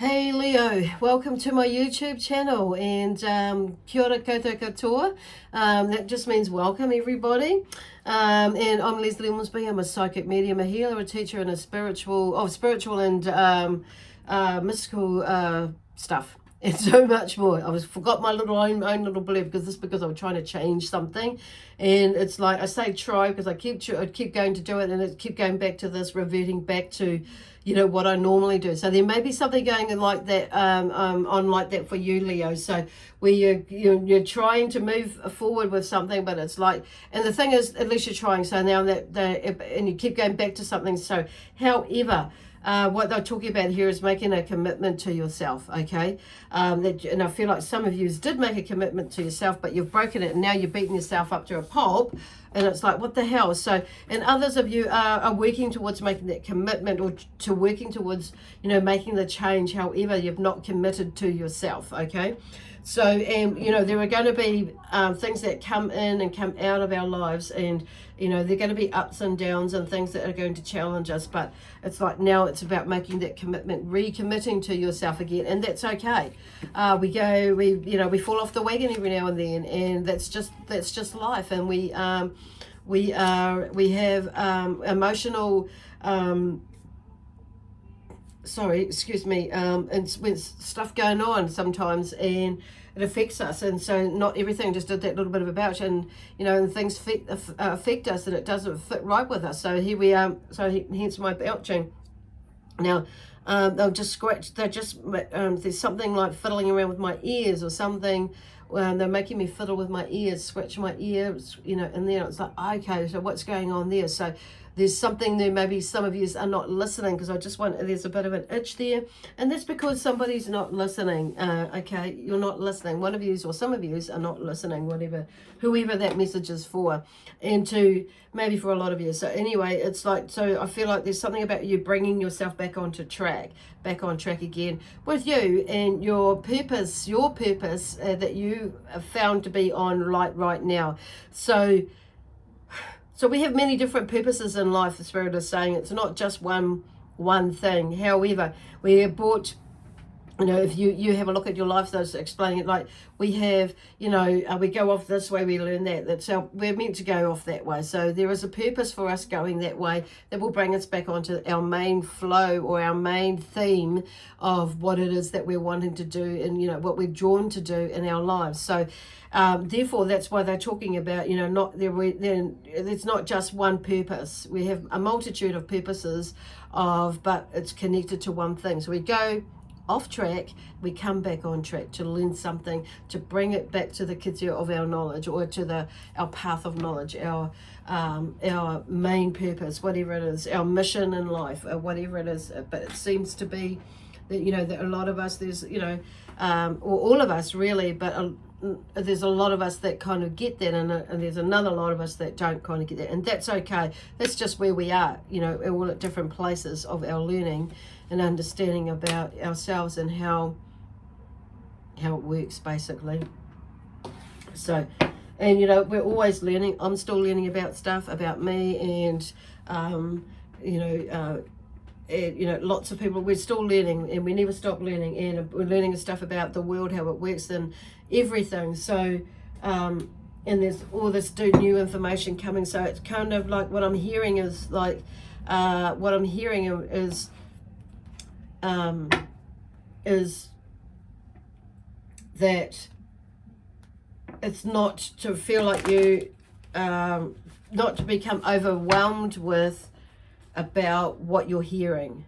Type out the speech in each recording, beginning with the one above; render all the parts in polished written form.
Hey Leo, welcome to my YouTube channel, and kia ora koutou katoa. That just means welcome everybody. And I'm Lesley Ormsby. I'm a psychic medium, a healer, a teacher, and a spiritual and mystical stuff. And so much more. I forgot my own little blurb because I'm trying to change something, and it's like I say try because I keep going to do it, and it keep going back to this, reverting back to what I normally do. So there may be something going like that on like that for you, Leo. So where you're trying to move forward with something, but it's like, and the thing is, at least you're trying. So now and you keep going back to something. So however, what they're talking about here is making a commitment to yourself, okay? And I feel like some of you did make a commitment to yourself, but you've broken it, and now you're beating yourself up to a pulp, and it's like, what the hell? So, and others of you are working towards making that commitment, or to working towards, making the change. However, you've not committed to yourself, okay? So, and, there are going to be things that come in and come out of our lives, and, they're going to be ups and downs and things that are going to challenge us, but it's like now it's about making that commitment, recommitting to yourself again, and that's okay. We fall off the wagon every now and then, and that's just life, and we have emotional and when stuff going on sometimes, and it affects us, and so not everything just did that little bit of a bouch, and and things affect us, and it doesn't fit right with us. So here we are. Hence my belching. Now they'll just scratch. There's something like fiddling around with my ears or something. They're making me fiddle with my ears, scratch my ears, and then it's like, okay, so what's going on there? So there's something there. Maybe some of you are not listening, because there's a bit of an itch there, and that's because somebody's not listening. Okay, you're not listening. One of you or some of you are not listening, whoever that message is for, and maybe for a lot of you. So anyway, it's like, so I feel like there's something about you bringing yourself back on track again with you and your purpose that you have found to be on right now. So we have many different purposes in life. The Spirit is saying it's not just one thing. However, we are brought, if you have a look at your life, those explaining it, like we have, we go off this way, we learn that. That's how we're meant to go off that way. So there is a purpose for us going that way that will bring us back onto our main flow, or our main theme of what it is that we're wanting to do, and what we're drawn to do in our lives. So therefore, that's why they're talking about, it's not just one purpose. We have a multitude of purposes but it's connected to one thing. So we go off track, we come back on track to learn something, to bring it back to the kizia of our knowledge, or to our path of knowledge, our main purpose, whatever it is, our mission in life, whatever it is. But it seems to be that that a lot of us, there's or all of us really, but there's a lot of us that kind of get that, and there's another lot of us that don't kind of get that, and that's okay. That's just where we are, all at different places of our learning and understanding about ourselves and how it works, basically. So, and we're always learning. I'm still learning about stuff about me, and lots of people, we're still learning, and we never stop learning, and we're learning stuff about the world, how it works, and everything. So and there's all this new information coming, so it's kind of like what I'm hearing is that it's not to feel like you not to become overwhelmed with about what you're hearing,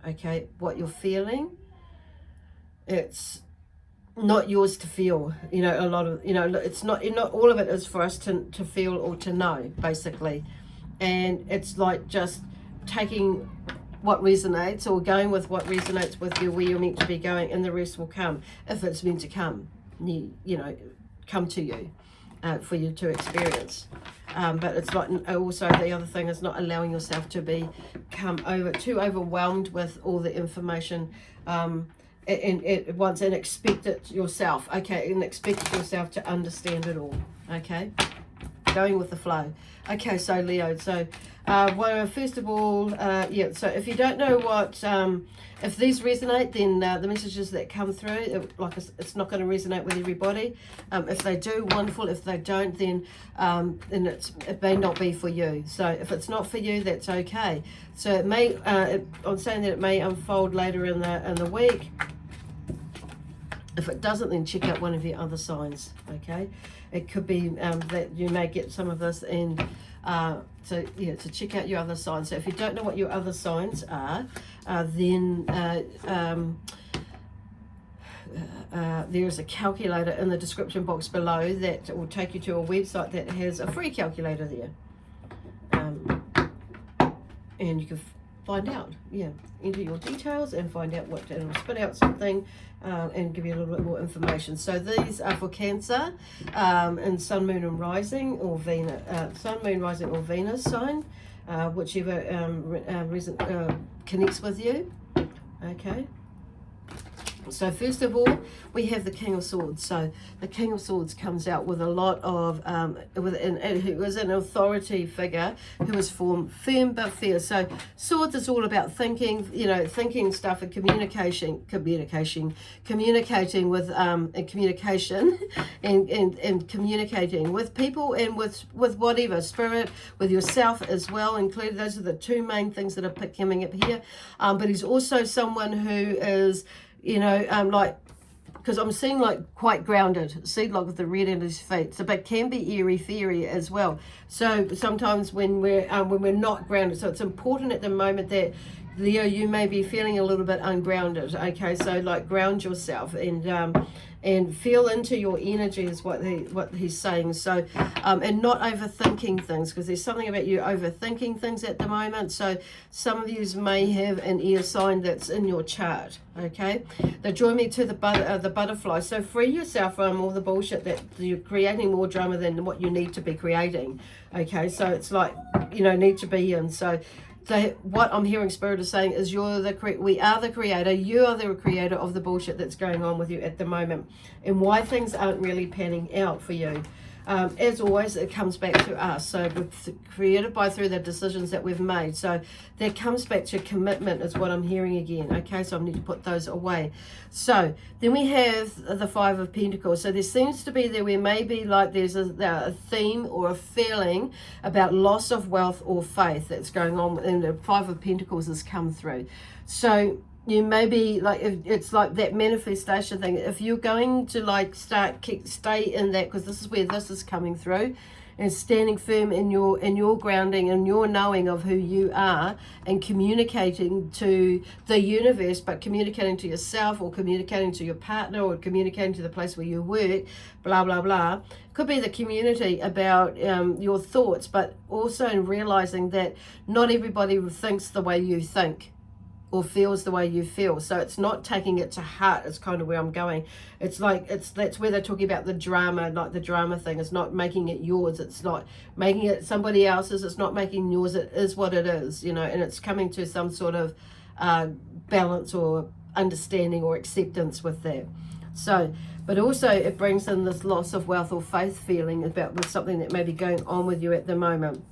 okay, what you're feeling. It's not yours to feel, a lot of, it's not all of it is for us to feel or to know, basically. And it's like just taking what resonates, or going with what resonates with you, where you're meant to be going, and the rest will come if it's meant to come, come to you, for you to experience. But it's like, also the other thing is not allowing yourself to become too overwhelmed with all the information, and expect it yourself, okay, and expect yourself to understand it all, okay. going with the flow. Okay, so Leo, so well, first of all, yeah, so if you don't know what, if these resonate, then the messages that come through, it's not going to resonate with everybody. If they do, wonderful. If they don't, then it may not be for you. So if it's not for you, that's okay. So it may, I'm saying that it may unfold later in the week. If it doesn't, then check out one of your other signs, okay? It could be that you may get some of this, and so yeah, to check out your other signs. So if you don't know what your other signs are, then there's a calculator in the description box below that will take you to a website that has a free calculator there. And you can find out, yeah, enter your details and find out what, and it'll spit out something and give you a little bit more information. So these are for Cancer, and Sun, Moon and Rising, or Venus, Sun, Moon, Rising or Venus sign, whichever connects with you, okay? So first of all, we have the King of Swords. So the King of Swords comes out with a lot of, who is an authority figure who is firm but fierce. So Swords is all about thinking, you know, thinking stuff and communicating with, and communication and communicating with people and with whatever, spirit, with yourself as well included. Those are the two main things that are coming up here. But he's also someone who is, you know, like, because I'm seeing like quite grounded, see, like with the red in his feet. So, but can be airy fairy as well. So sometimes when we're not grounded, so it's important at the moment that, Leo, you may be feeling a little bit ungrounded. Okay, so like ground yourself and feel into your energy is what he's saying. So and not overthinking things, because there's something about you overthinking things at the moment. So some of you may have an air sign that's in your chart. Okay, they draw me to the butterfly. So free yourself from all the bullshit that you're creating, more drama than what you need to be creating. Okay, so it's like, you know, need to be in. So what I'm hearing Spirit is saying is we are the creator. You are the creator of the bullshit that's going on with you at the moment, and why things aren't really panning out for you. As always, it comes back to us. So we're created through the decisions that we've made. So that comes back to commitment is what I'm hearing again. Okay, so I need to put those away. So then we have the Five of Pentacles. So there seems to be there may be like there's a theme or a feeling about loss of wealth or faith that's going on, and the Five of Pentacles has come through. So you may be like, it's like that manifestation thing. If you're going to like stay in that, because this is where this is coming through, and standing firm in your grounding and your knowing of who you are, and communicating to the universe, but communicating to yourself, or communicating to your partner, or communicating to the place where you work, blah blah blah. Could be the community about your thoughts, but also in realizing that not everybody thinks the way you think or feels the way you feel. So it's not taking it to heart. It's kind of where I'm going. It's like, that's where they're talking about the drama, like the drama thing. It's not making it yours. It's not making it somebody else's. It's not making yours. It is what it is, you know, and it's coming to some sort of balance or understanding or acceptance with that. So, but also it brings in this loss of wealth or faith feeling with something that may be going on with you at the moment.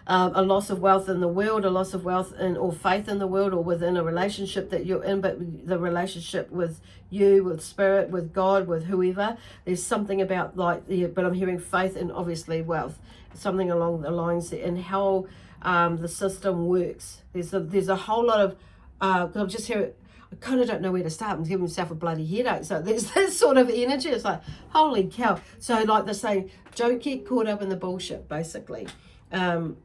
A loss of wealth in the world, a loss of wealth or faith in the world, or within a relationship that you're in, but the relationship with you, with spirit, with God, with whoever, there's something about like, but I'm hearing faith and obviously wealth, something along the lines there, and how the system works. There's a whole lot of, because I'm just hearing, I kind of don't know where to start. I'm giving myself a bloody headache. So there's this sort of energy. It's like, holy cow. So like they're saying, don't get caught up in the bullshit, basically. And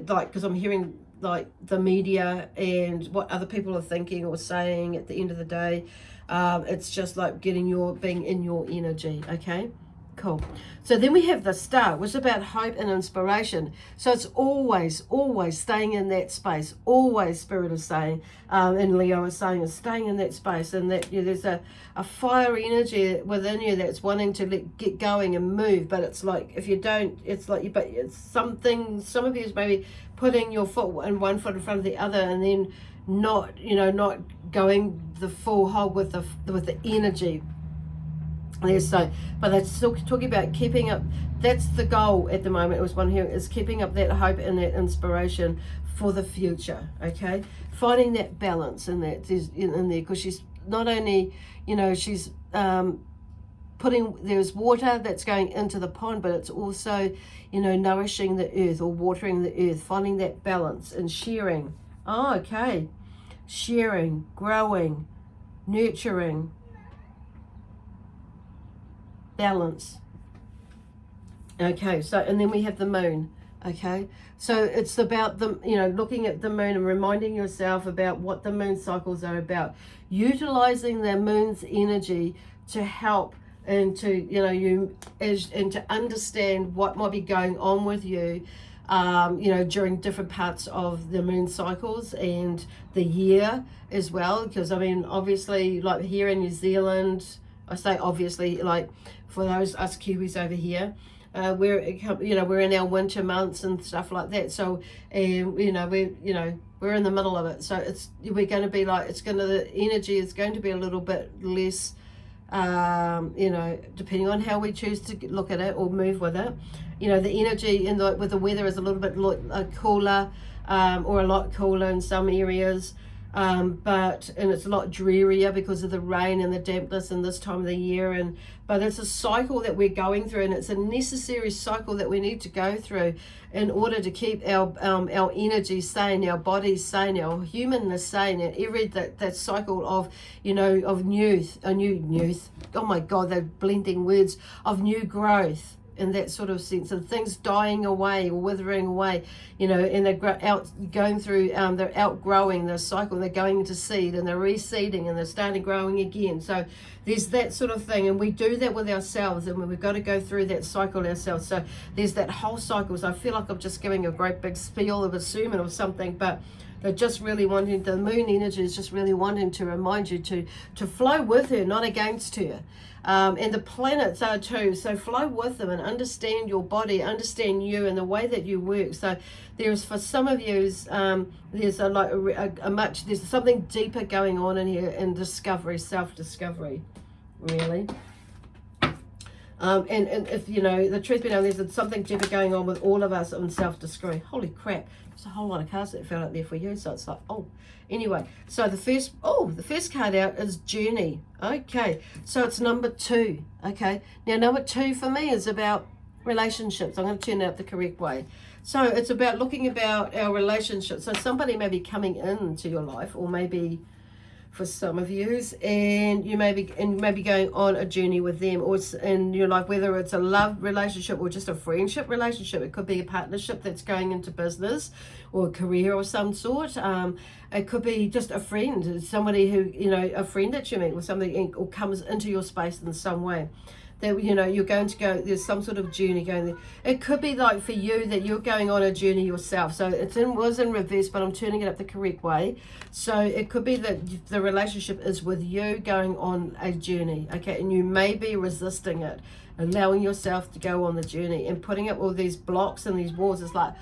like, because I'm hearing like the media and what other people are thinking or saying at the end of the day, it's just like being in your energy. Okay, cool. So then we have the Star, which is about hope and inspiration. So it's always staying in that space. Always, Spirit is saying, and Leo is saying, is staying in that space, and that there's a fire energy within you that's wanting to get going and move. But it's like, if you don't, it's like, but it's something. Some of you is maybe putting your foot and one foot in front of the other, and then not going the full hog with the energy. There's so, but they're still talking about keeping up. That's the goal at the moment. It was one here is keeping up that hope and that inspiration for the future. Okay, finding that balance in that in there, because she's not only, you know, she's there's water that's going into the pond, but it's also, you know, nourishing the earth or watering the earth, finding that balance and sharing. Oh, okay, sharing, growing, nurturing. Balance. Okay, so and then we have the moon. Okay, so it's about the, you know, looking at the moon and reminding yourself about what the moon cycles are about, utilizing the moon's energy to help and to, you know, and to understand what might be going on with you, you know, during different parts of the moon cycles and the year as well. Because I mean, obviously, like here in New Zealand, I say obviously, like for those us Kiwis over here, we're in our winter months and stuff like that. So, you know, we're in the middle of it. So we're going to be like, the energy is going to be a little bit less, you know, depending on how we choose to look at it or move with it. You know, the energy with the weather is a little bit cooler, or a lot cooler in some areas. And it's a lot drearier because of the rain and the dampness in this time of the year, but it's a cycle that we're going through, and it's a necessary cycle that we need to go through in order to keep our energy sane, our bodies sane, our humanness sane, and that cycle of, you know, of youth, oh my god, they're blending words, of new growth in that sort of sense, and things dying away or withering away, you know, and they're going through, they're outgrowing the cycle, they're going into seed and they're reseeding and they're starting growing again. So there's that sort of thing, and we do that with ourselves, and we've got to go through that cycle ourselves. So there's that whole cycle. So I feel like I'm just giving a great big spiel of a sermon or something, but they're just really wanting, the moon energy is just really wanting to remind you to flow with her, not against her. And the planets are too, so flow with them and understand your body, understand you and the way that you work. So there's, for some of you, there's there's something deeper going on in here, in discovery, self-discovery, really. And if, you know, the truth be known, there's something deeper going on with all of us in self-discovery. Holy crap, there's a whole lot of cards that fell out there for you, so it's like, oh. Anyway, so the first card out is Journey. Okay, so it's number 2. Okay, now number 2 for me is about relationships. I'm going to turn it out the correct way. So it's about looking about our relationships. So somebody may be coming into your life, or maybe for some of you, and you may be going on a journey with them, or in your life, whether it's a love relationship or just a friendship relationship. It could be a partnership that's going into business or a career of some sort. It could be just a friend, somebody who, you know, a friend that you meet, or something, or comes into your space in some way. That, you know, you're going to go, there's some sort of journey going there. It could be like for you that you're going on a journey yourself. So was in reverse, but I'm turning it up the correct way. So it could be that the relationship is with you going on a journey, okay? And you may be resisting it, allowing yourself to go on the journey and putting up all these blocks and these walls. It's like,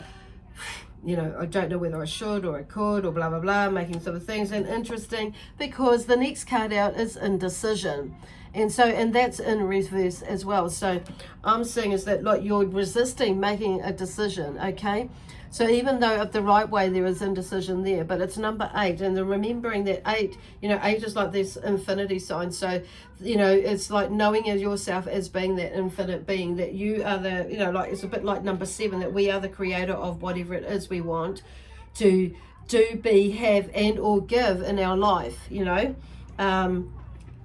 you know, I don't know whether I should or I could or blah, blah, blah, making sort of things. And interesting, because the next card out is indecision. And that's in reverse as well. So I'm seeing is that, like, you're resisting making a decision, okay? So even though of the right way there is indecision there, but it's number 8, and then remembering that 8, you know, 8 is like this infinity sign. So, you know, it's like knowing yourself as being that infinite being, that you are the, you know, like it's a bit like number 7, that we are the creator of whatever it is we want to do, be, have, and or give in our life, you know.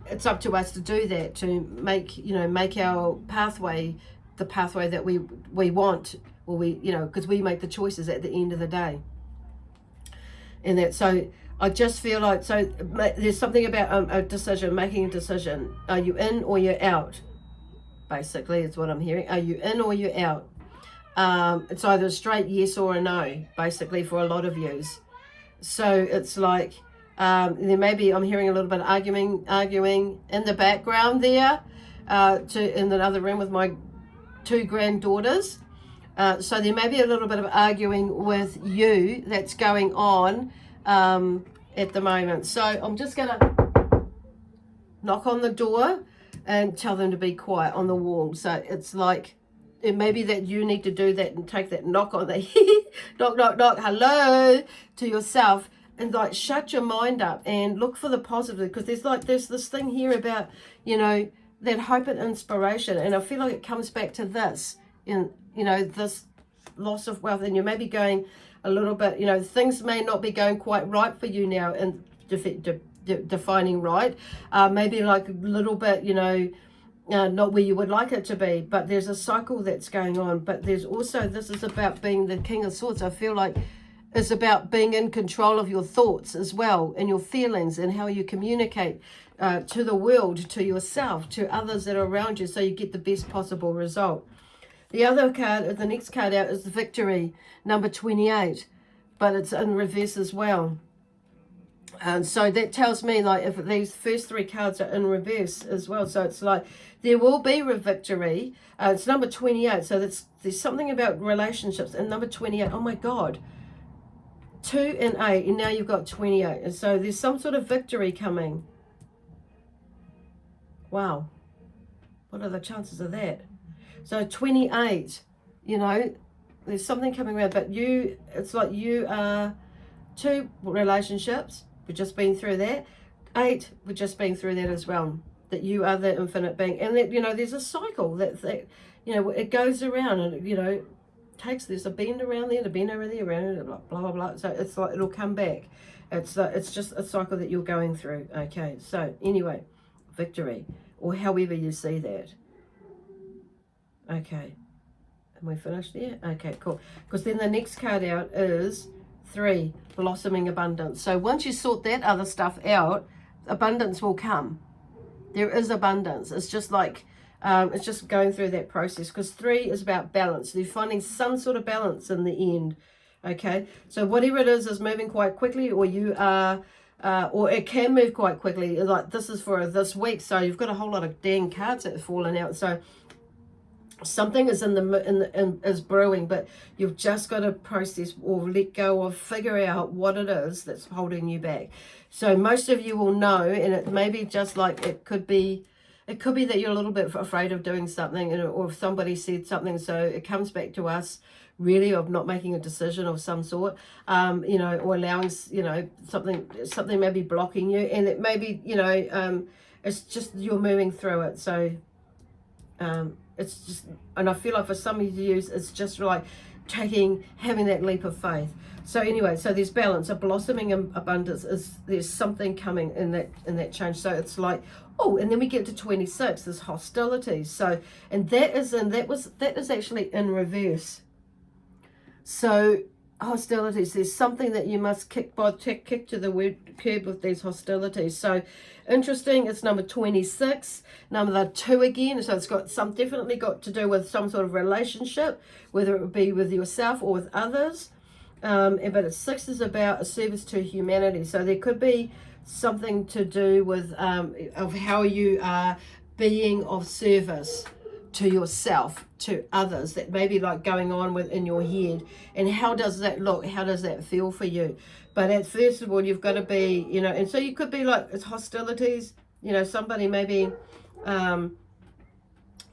It's up to us to do that, to make our pathway the pathway that we want, or because we make the choices at the end of the day. And that, so I just feel like, so there's something about a decision, making a decision. Are you in or you're out? Basically, is what I'm hearing. Are you in or you're out? It's either a straight yes or a no, basically, for a lot of yous. So it's like, there may be, I'm hearing a little bit of arguing in the background there, in the other room with my 2 granddaughters. So there may be a little bit of arguing with you that's going on at the moment. So I'm just going to knock on the door and tell them to be quiet on the wall. So it's like, it may be that you need to do that and take that knock on the knock, knock, knock, hello, to yourself, and like shut your mind up and look for the positive, because there's this thing here about, you know, that hope and inspiration, and I feel like it comes back to this, in, you know, this loss of wealth, and you may be going a little bit, you know, things may not be going quite right for you now, and defining right, maybe like a little bit, you know, not where you would like it to be, but there's a cycle that's going on. But there's also, this is about being the King of Swords. I feel like it's about being in control of your thoughts as well, and your feelings, and how you communicate to the world, to yourself, to others that are around you, so you get the best possible result. The other card, the next card out, is the Victory, number 28, but it's in reverse as well. And so that tells me, like, if these first three cards are in reverse as well, so it's like there will be a victory. It's number 28, so there's something about relationships. And number 28, oh my God, 2 and 8, and now you've got 28, and so there's some sort of victory coming. Wow, what are the chances of that? So 28, you know, there's something coming around, but it's like you are 2 relationships. We've just been through that. 8, we've just been through that as well. That you are the infinite being. And that, you know, there's a cycle that you know, it goes around, and, you know, there's a bend around there, a bend over there, around it, blah, blah, blah. So it's like, it'll come back. It's just a cycle that you're going through. Okay, so anyway, victory, or however you see that. Okay, am we finished there? Okay, cool. Because then the next card out is 3, blossoming abundance. So once you sort that other stuff out, abundance will come. There is abundance. It's just like, it's just going through that process, because 3 is about balance. You're finding some sort of balance in the end. Okay, so whatever it is moving quite quickly, or you are, or it can move quite quickly. Like this is for this week, so you've got a whole lot of dang cards that have fallen out. So something is is brewing, but you've just got to process or let go of, figure out what it is that's holding you back. So most of you will know, and it may be just like, it could be that you're a little bit afraid of doing something, or if somebody said something, so it comes back to us really of not making a decision of some sort, you know, or allowing, you know, something may be blocking you, and it may be, you know, it's just you're moving through it. So it's just, and I feel like for some of you, it's just like having that leap of faith. So anyway, so there's balance, a blossoming abundance, there's something coming in that change. So it's like, oh, and then we get to 26, there's hostilities. So, and that is actually in reverse. So hostilities, there's something that you must kick to the curb with these hostilities. So interesting, it's number 26, number 2 again, so it's got definitely got to do with some sort of relationship, whether it would be with yourself or with others, but 6 is about a service to humanity. So there could be something to do with of how you are being of service to yourself, to others, that may be like going on within your head, and how does that look, how does that feel for you? But at first of all, you've got to be, you know, and so you could be like, it's hostilities, you know, somebody maybe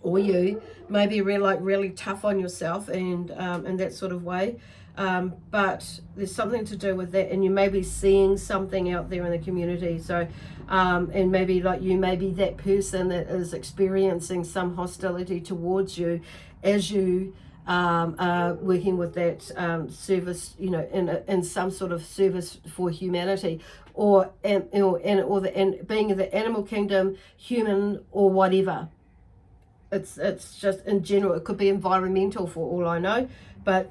or you may be really tough on yourself, and in that sort of way, but there's something to do with that, and you may be seeing something out there in the community. So and maybe like you may be that person that is experiencing some hostility towards you as you are working with that service, you know, in some sort of service for humanity, or being in the animal kingdom, human, or whatever. It's just in general. It could be environmental for all I know, but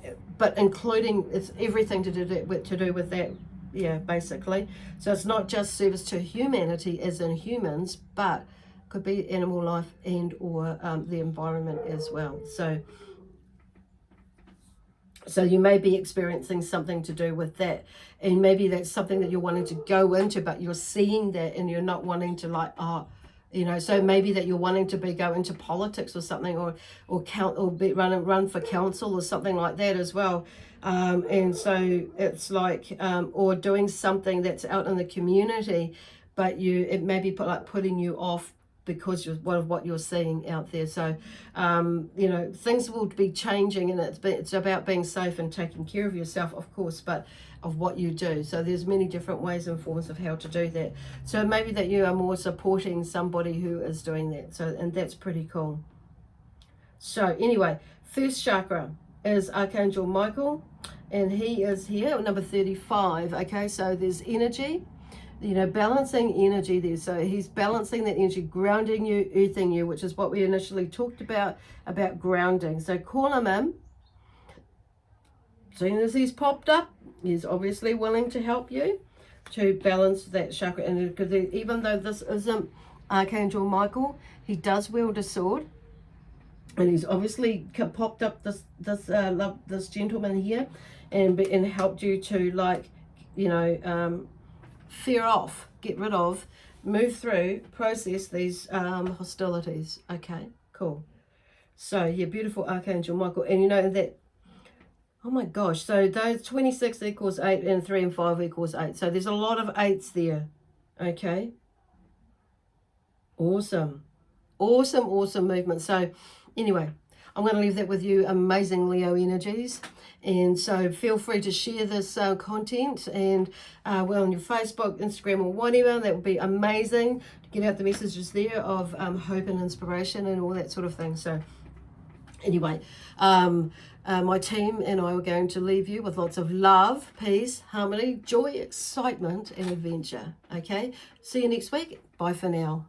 including, it's everything to do with that. Yeah, basically. So it's not just service to humanity as in humans, but could be animal life and or the environment as well. So you may be experiencing something to do with that, and maybe that's something that you're wanting to go into, but you're seeing that and you're not wanting to, like, you know, so maybe that you're wanting to go into politics or something, or run for council or something like that as well. And so it's like, or doing something that's out in the community, but it may be putting you off because of what you're seeing out there. So, you know, things will be changing, and it's about being safe and taking care of yourself, of course, but of what you do. So there's many different ways and forms of how to do that. So maybe that you are more supporting somebody who is doing that. So, and that's pretty cool. So anyway, first chakra is Archangel Michael, and he is here, number 35. Okay, so there's energy, you know, balancing energy there. So he's balancing that energy, grounding you, earthing you, which is what we initially talked about grounding. So call him in. As soon as he's popped up, he's obviously willing to help you to balance that chakra. And because even though this isn't Archangel Michael, he does wield a sword, and he's obviously popped up this gentleman here, and helped you to, like, you know, fear off, get rid of, move through, process these hostilities. Okay, cool. So yeah, beautiful Archangel Michael. And you know that, oh my gosh, so those 26 equals 8, and 3 and 5 equals 8. So there's a lot of 8s there. Okay, awesome, awesome, awesome movement. So anyway, I'm going to leave that with you, amazing Leo energies. And so feel free to share this content, and well, on your Facebook, Instagram, or whatever. That would be amazing to get out the messages there of hope and inspiration and all that sort of thing. So anyway, my team and I are going to leave you with lots of love, peace, harmony, joy, excitement, and adventure. Okay, see you next week. Bye for now.